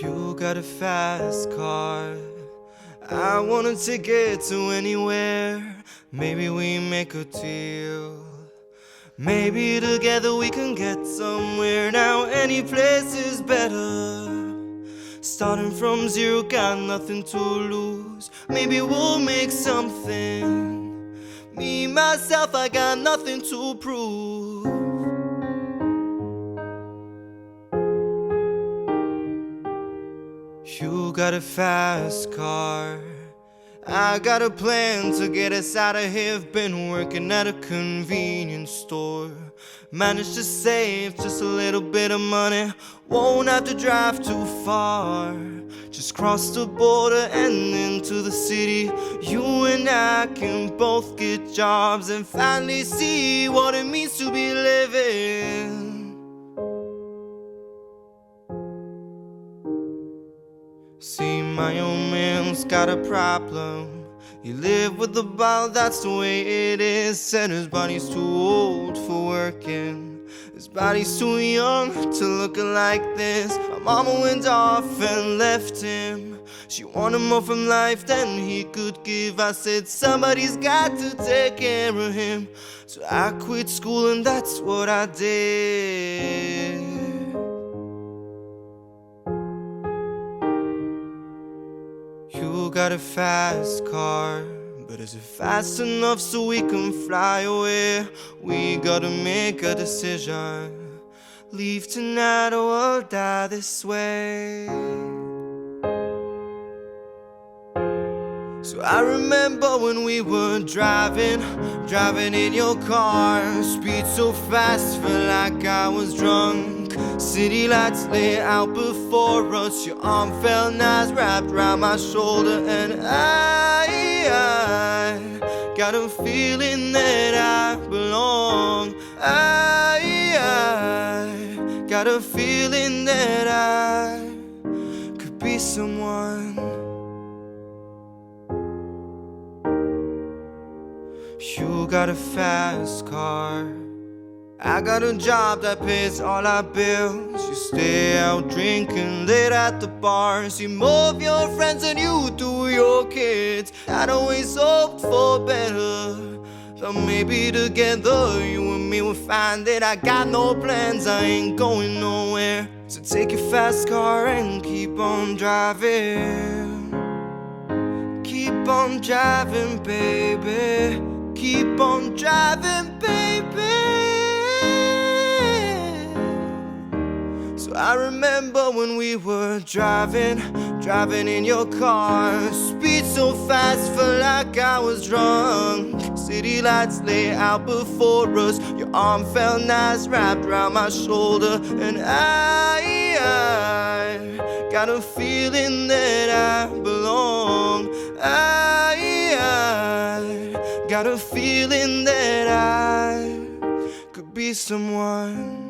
You got a fast car, I wanna take it to anywhere. Maybe we make a deal, maybe together we can get somewhere. Now any place is better. Starting from zero, got nothing to lose. Maybe we'll make something. Me, myself, I got nothing to prove. You got a fast car, I got a plan to get us out of here. Been working at a convenience store, managed to save just a little bit of money. Won't have to drive too far, just cross the border and into the city. You and I can both get jobs and finally see what it means to be living. See, my old man's got a problem. He live with the bottle, that's the way it is. Said his body's too old for working, his body's too young to look like this. My mama went off and left him. She wanted more from life than he could give. I said somebody's got to take care of him, so I quit school and that's what I did. You got a fast car, but is it fast enough so we can fly away? We gotta make a decision, leave tonight or we'll die this way. So I remember when we were driving in your car. Speed so fast, felt like I was drunk. City lights lay out before us. Your arm felt nice wrapped around my shoulder, and I got a feeling that I belong. I got a feeling that I could be someone. You got a fast car, I got a job that pays all our bills. You stay out drinking late at the bars. You more of your friends than you do your kids. I'd always hoped for better, that maybe together you and me will find it. I got no plans, I ain't going nowhere. So take your fast car and keep on driving. Keep on driving, baby. Keep on driving, baby. So I remember when we were driving in your car. Speed so fast, felt like I was drunk. City lights lay out before us. Your arm felt nice wrapped around my shoulder, and I got a feeling that I belong. I got a feeling that I could be someone.